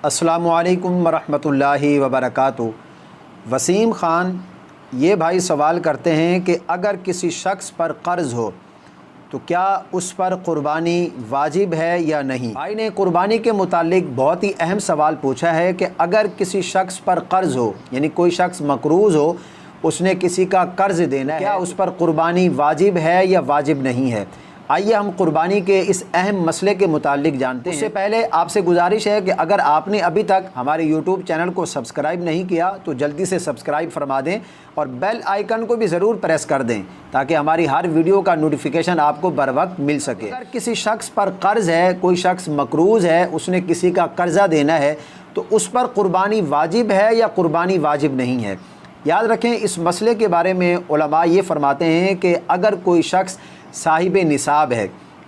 अस्सलामुअलैकुम वरहमतुल्लाहि वबरकातुहू। वसीम ख़ान ये भाई सवाल करते हैं कि अगर किसी शख्स पर कर्ज़ हो तो क्या उस पर क़ुरबानी वाजिब है या नहीं। भाई ने क़ुरबानी के मुतालिक बहुत ही अहम सवाल पूछा है कि अगर किसी शख्स पर कर्ज़ हो, यानी कोई शख्स मकरूज़ हो, उसने किसी का कर्ज़ देना है, क्या उस पर क़ुरबानी वाजिब है या वाजिब नहीं है। आइए हम क़ुरबानी के इस अहम मसले के मुतालिक जानते हैं। उससे पहले आपसे गुजारिश है कि अगर आपने अभी तक हमारे यूट्यूब चैनल को सब्सक्राइब नहीं किया तो जल्दी से सब्सक्राइब फरमा दें और बेल आइकन को भी ज़रूर प्रेस कर दें ताकि हमारी हर वीडियो का नोटिफिकेशन आपको बर वक्त मिल सके। अगर किसी शख्स पर कर्ज़ है, कोई शख्स मकरूज़ है, उसने किसी का कर्ज़ा देना है तो उस पर क़ुरबानी वाजिब है या क़ुरबानी वाजिब नहीं है। याद रखें, इस मसले के बारे में उलमा ये फरमाते हैं कि अगर कोई शख्स साहिब निसाब है,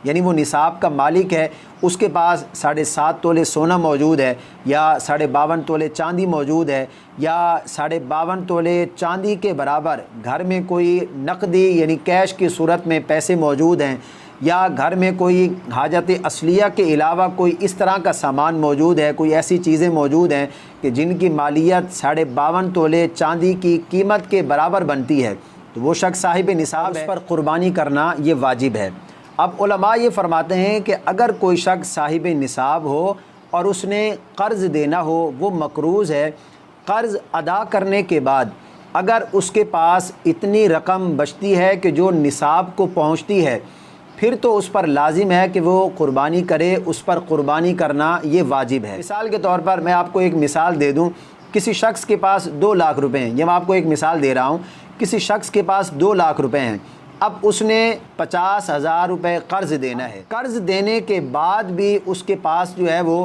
यानी वो निसाब का मालिक है, उसके पास 7.5 तोले सोना मौजूद है या 52.5 तोले चांदी मौजूद है या 52.5 तोले चांदी के बराबर घर में कोई नकदी यानी कैश की सूरत में पैसे मौजूद हैं या घर में कोई हाजत असलिया के अलावा कोई इस तरह का सामान मौजूद है, कोई ऐसी चीज़ें मौजूद हैं कि जिनकी मालियत 52.5 तोले चांदी की कीमत के बराबर बनती है, तो वो शख्स साहिब निसाब है, उस पर क़ुरबानी करना ये वाजिब है। अब उलमा ये फरमाते हैं कि अगर कोई शख्स साहिब निसाब हो और उसने कर्ज़ देना हो, वो मकरूज़ है, कर्ज़ अदा करने के बाद अगर उसके पास इतनी रकम बचती है कि जो निसाब को पहुंचती है, फिर तो उस पर लाजिम है कि वो क़ुरबानी करे, उस पर क़ुरबानी करना ये वाजिब है। मिसाल के तौर पर मैं आपको एक मिसाल दे दूँ, किसी शख्स के पास 2 लाख रुपए हैं, ये मैं आपको एक मिसाल दे रहा हूँ। किसी शख्स के पास 2 लाख रुपए हैं, अब उसने 50,000 रुपये कर्ज़ देना है। कर्ज़ देने के बाद भी उसके पास जो है वो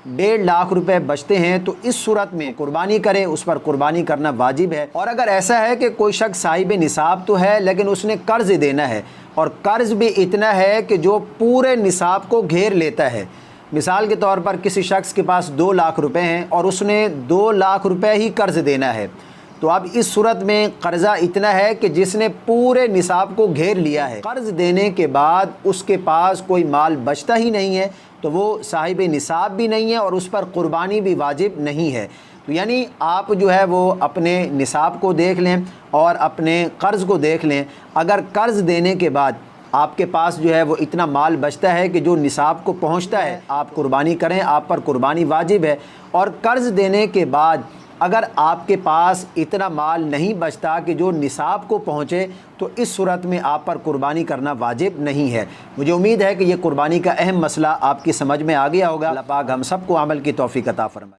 1.5 लाख रुपए बचते हैं, तो इस सूरत में क़ुरबानी करे, उस पर क़ुरबानी करना वाजिब है। और अगर ऐसा है कि कोई शख्स साहिब निसाब तो है लेकिन उसने कर्ज़ देना है और कर्ज़ भी इतना है कि जो पूरे निसाब को घेर लेता है, मिसाल के तौर पर किसी शख्स के पास 2 लाख रुपए हैं और उसने 2 लाख रुपए ही कर्ज़ देना है, तो अब इस सूरत में कर्ज़ा इतना है कि जिसने पूरे निसाब को घेर लिया है। कर्ज़ देने के बाद उसके पास कोई माल बचता ही नहीं है, तो वो साहिब निसाब भी नहीं है और उस पर क़ुरबानी भी वाजिब नहीं है। तो यानी आप जो है वो अपने निसाब को देख लें और अपने कर्ज़ को देख लें। अगर कर्ज़ देने के बाद आपके पास जो है वो इतना माल बचता है कि जो निसाब को पहुंचता है, आप क़ुरबानी करें, आप पर क़ुरबानी वाजिब है। और कर्ज़ देने के बाद अगर आपके पास इतना माल नहीं बचता कि जो निसाब को पहुँचे, तो इस सूरत में आप पर क़ुरबानी करना वाजिब नहीं है। मुझे उम्मीद है कि ये क़ुरबानी का अहम मसला आपकी समझ में आ गया होगा। अल्लाह पाक हम सबको अमल की तौफ़ीक़ अता फ़रमाए।